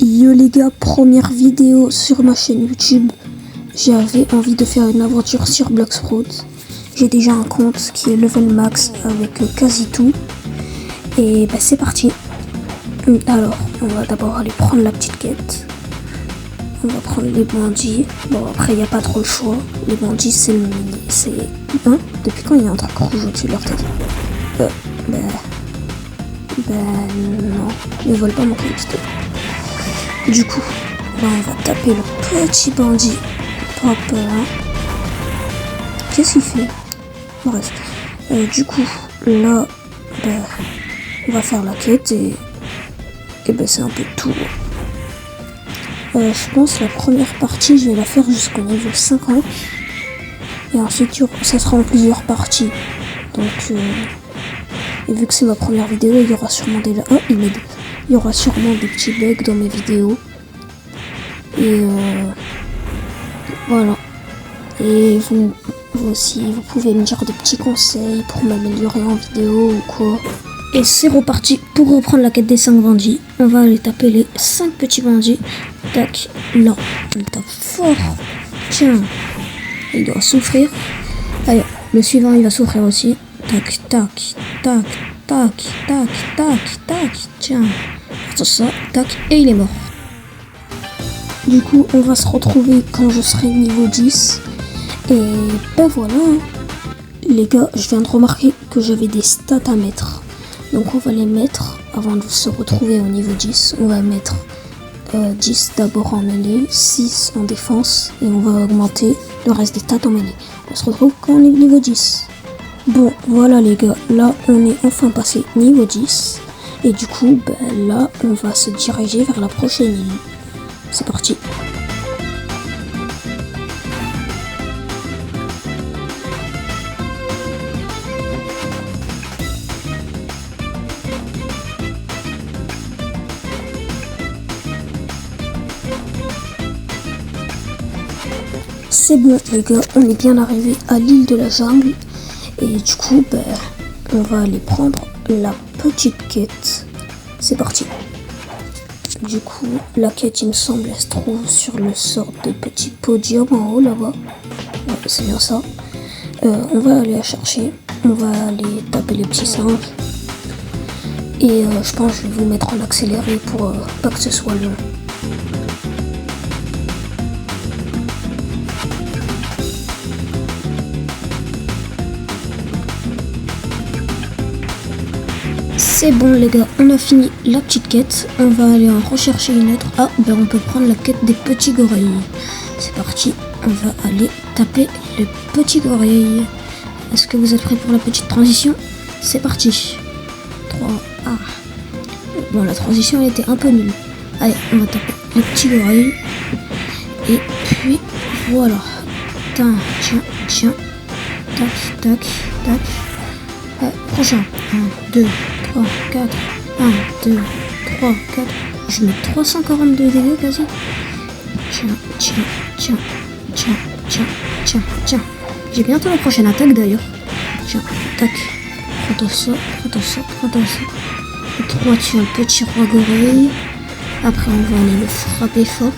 Yo les gars, première vidéo sur ma chaîne YouTube. J'avais envie de faire une aventure sur Bloxfruit. J'ai déjà un compte qui est level max avec quasi tout. Et bah c'est parti. Alors, on va d'abord aller prendre la petite quête. On va prendre les bandits. Bon, après, il n'y a pas trop le choix. Les bandits, c'est le mini. C'est... Hein? Depuis quand il y a un truc rouge au-dessus de leur tête? Non. Ils veulent pas mon connecté. Du coup, là, on va taper le petit bandit. Hop là. Qu'est-ce qu'il fait? Bref. Du coup, là, on va faire la quête et c'est un peu tout. Je pense que la première partie, je vais la faire jusqu'au niveau 50. Et ensuite, ça sera en plusieurs parties. Donc, et vu que c'est ma première vidéo, il y aura sûrement des... Oh, il y aura sûrement des petits bugs dans mes vidéos. Et voilà. Et vous aussi, vous pouvez me dire des petits conseils pour m'améliorer en vidéo ou quoi. Et c'est reparti pour reprendre la quête des 5 bandits. On va aller taper les 5 petits bandits. Tac, là, on tape fort. Tiens, il doit souffrir. Allez, le suivant, il va souffrir aussi. Tac, tac, tac, tac, tac, tac, tac. Tiens, c'est ça, tac, et il est mort. Du coup, on va se retrouver quand je serai niveau 10. Et ben voilà. Les gars, je viens de remarquer que j'avais des stats à mettre. Donc on va les mettre avant de se retrouver au niveau 10. On va mettre 10 d'abord en mêlée, 6 en défense. Et on va augmenter le reste des stats en mêlée. On se retrouve quand on est niveau 10. Bon, voilà les gars. Là, on est enfin passé niveau 10. Et du coup, là, on va se diriger vers la prochaine île. C'est parti. C'est bon les gars, on est bien arrivé à l'île de la jungle. Et du coup, on va aller prendre la petite quête. C'est parti. Du coup, la quête, il me semble, elle se trouve sur le sort de petit podium en haut là-bas. Ouais, c'est bien ça. On va aller la chercher. On va aller taper les petits singes. Et je pense que je vais vous mettre en accéléré pour pas que ce soit long. C'est bon les gars, on a fini la petite quête, on va aller en rechercher une autre. Ah, on peut prendre la quête des petits gorilles. C'est parti, on va aller taper les petits gorilles. Est-ce que vous êtes prêts pour la petite transition? C'est parti. 3, ah. Bon, la transition elle était un peu nulle. Allez, on va taper les petits gorilles. Et puis, voilà. Tiens, tiens. Tac, tac, tac. Prochain. 1, 2, 3, 4. 1, 2, 3, 4. Je mets 342 dégâts quasi. Tiens. J'ai bientôt la prochaine attaque d'ailleurs. Tiens, tac. Prends-toi ça. Et 3, tu as un petit roi gorille. Après, on va aller le frapper fort.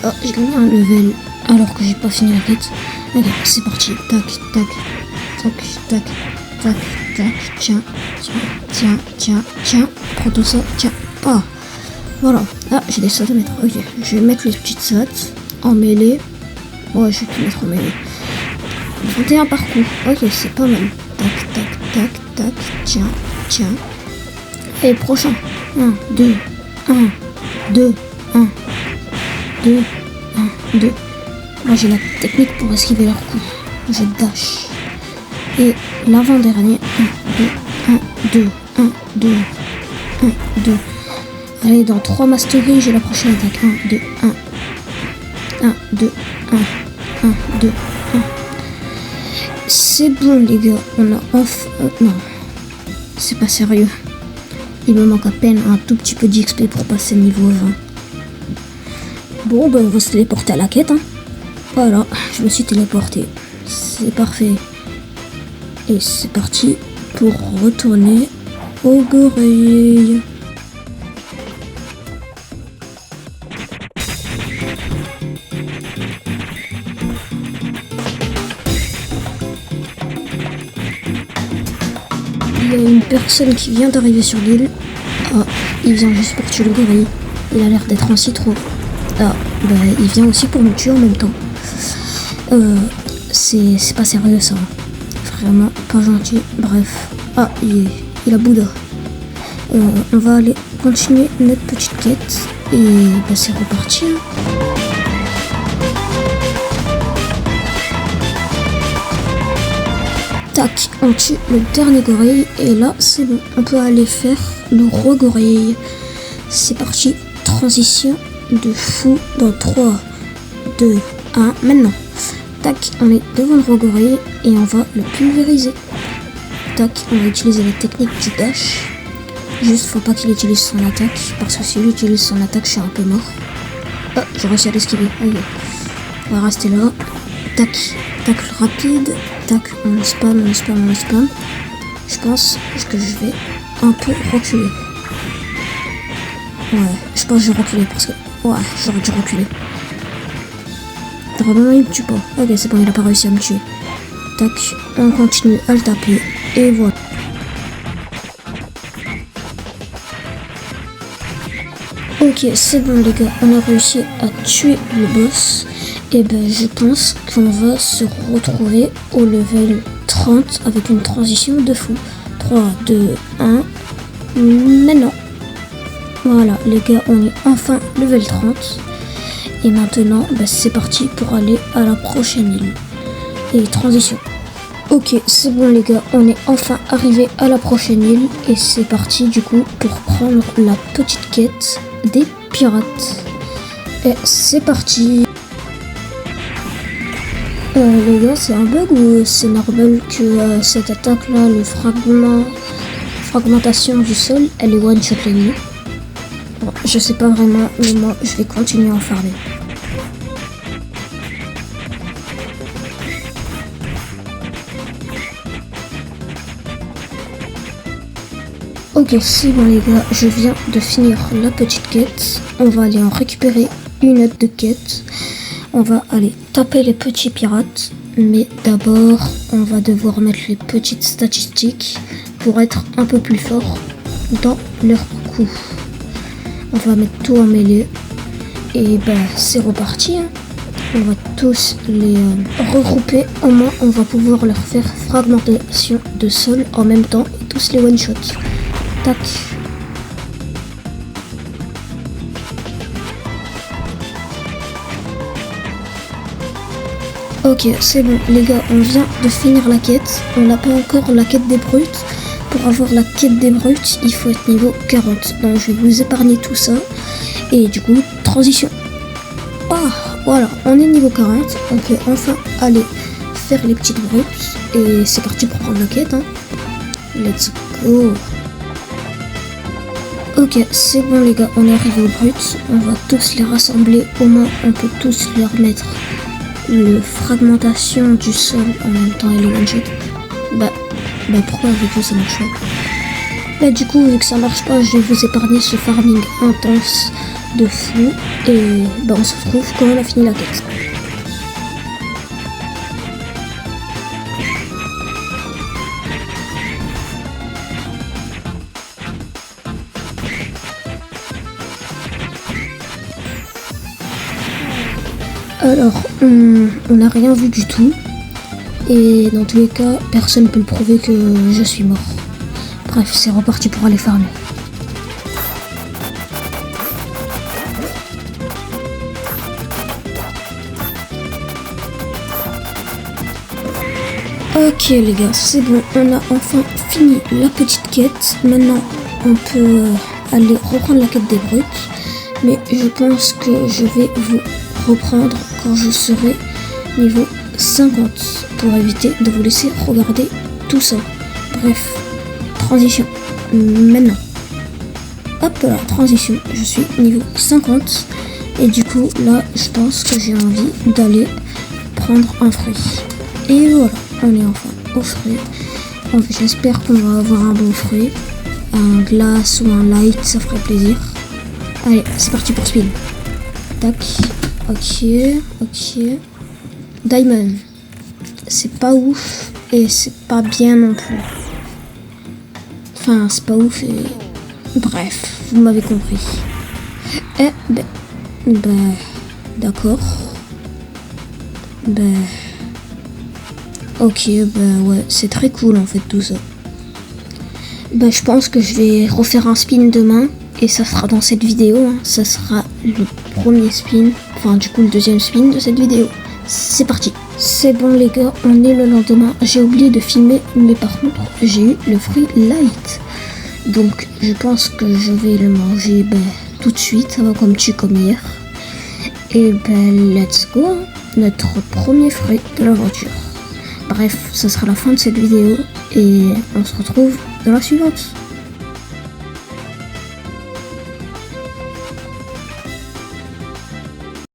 Oh, j'ai gagné un level alors que j'ai pas fini la quête. Allez, c'est parti. Tac. Tiens. Prends-toi ça. Tiens. Ah. Voilà. Ah, j'ai des stats à mettre. Ok. Je vais mettre les petites stats en mêlée. Ouais, je vais tout mettre en mêlée. 21 par coup. Ok, c'est pas mal. Tac. Tiens. Et prochain. 1, 2. Moi, j'ai la technique pour esquiver leur coup. Je dash. Et l'avant-dernier, 1, 2. Allez, dans 3 masteries, j'ai la prochaine attaque. 1, 2. C'est bon, les gars. On a off. Non, c'est pas sérieux. Il me manque à peine un tout petit peu d'XP pour passer niveau 20. Bon, on va se téléporter à la quête. Voilà, je me suis téléporté. C'est parfait. Et c'est parti pour retourner au gorille. y a une personne qui vient d'arriver sur l'île. Ah, il vient juste pour tuer le gorille. Il a l'air d'être un citron. Ah, bah il vient aussi pour me tuer en même temps. C'est pas sérieux ça. Vraiment pas gentil. Bref. Ah, il a Bouddha. On va aller continuer notre petite quête. Et bah c'est reparti. Tac, on tue le dernier gorille. Et là, c'est bon. On peut aller faire le roi gorille. C'est parti. Transition de fou dans 3, 2, 1. Maintenant. Tac, on est devant le roi gorille et on va le pulvériser. Tac, on va utiliser la technique du dash. Juste, faut pas qu'il utilise son attaque. Parce que si lui utilise son attaque, je suis un peu mort. Oh, j'ai réussi à l'esquiver. Okay. On va rester là. Tac, tacle rapide. Tac, on le spam, on le spam, on le spam. Je pense que je vais un peu reculer. Ouais, je pense que je vais reculer parce que... Ouais, j'aurais dû reculer. Vraiment, il me tue pas. Ok, c'est bon, il a pas réussi à me tuer. Tac, on continue à le taper. Et voilà. Ok, c'est bon les gars, on a réussi à tuer le boss. Et ben je pense qu'on va se retrouver au level 30 avec une transition de fou. 3, 2, 1. Maintenant. Voilà les gars, on est enfin level 30. Et maintenant, bah, c'est parti pour aller à la prochaine île. Et transition. Ok, c'est bon les gars, on est enfin arrivé à la prochaine île. Et c'est parti du coup pour prendre la petite quête des pirates. Et c'est parti. Les gars, c'est un bug ou c'est normal que cette attaque là, le fragmentation du sol, elle est one shot l'ennemi? Bon, je sais pas vraiment, mais moi je vais continuer à en farmer. Ok, c'est bon les gars, je viens de finir la petite quête. On va aller en récupérer une autre de quête. On va aller taper les petits pirates. Mais d'abord, on va devoir mettre les petites statistiques pour être un peu plus fort dans leur coup. On va mettre tout en mêlée. Et bah c'est reparti. Hein. On va tous les regrouper. Au moins, on va pouvoir leur faire fragmentation de sol en même temps et tous les one-shot. Tac. Ok, c'est bon, les gars, on vient de finir la quête. On n'a pas encore la quête des brutes. Pour avoir la quête des brutes, il faut être niveau 40. Donc, je vais vous épargner tout ça. Et du coup, transition. Ah, voilà, on est niveau 40. On peut enfin aller faire les petites brutes. Et c'est parti pour prendre la quête. Hein. Let's go. Ok, c'est bon les gars, on est arrivé aux brutes. On va tous les rassembler. Au moins, on peut tous leur mettre le fragmentation du sol en même temps et les one-shot. Bah pourquoi avec vous ça marche pas? Bah du coup, vu que ça marche pas, je vais vous épargner ce farming intense de fou. Et bah on se retrouve quand on a fini la quête. Alors, on n'a rien vu du tout. Et dans tous les cas, personne ne peut le prouver que je suis mort. Bref, c'est reparti pour aller farmer. Ok les gars, c'est bon, on a enfin fini la petite quête. Maintenant, on peut aller reprendre la quête des brutes. Mais je pense que je vais vous reprendre quand je serai niveau 50 pour éviter de vous laisser regarder tout ça. Bref, transition. Maintenant. Hop là, transition. Je suis niveau 50 et du coup là je pense que j'ai envie d'aller prendre un fruit. Et voilà, on est enfin au fruit. J'espère qu'on va avoir un bon fruit. Un glace ou un light, ça ferait plaisir. Allez, c'est parti pour spin. Tac. Ok. Diamond. C'est pas ouf et c'est pas bien non plus. Enfin, c'est pas ouf et... Bref, vous m'avez compris. Eh ben... D'accord. Ok, ouais, c'est très cool en fait tout ça. Je pense que je vais refaire un spin demain. Et ça sera dans cette vidéo, hein. Ça sera le premier spin, enfin du coup le deuxième spin de cette vidéo. C'est parti. C'est bon les gars, on est le lendemain. J'ai oublié de filmer, mais par contre j'ai eu le fruit light. Donc je pense que je vais le manger tout de suite, ça va comme tu comme hier. Et let's go, hein. Notre premier fruit de l'aventure. Bref, ça sera la fin de cette vidéo et on se retrouve dans la suivante.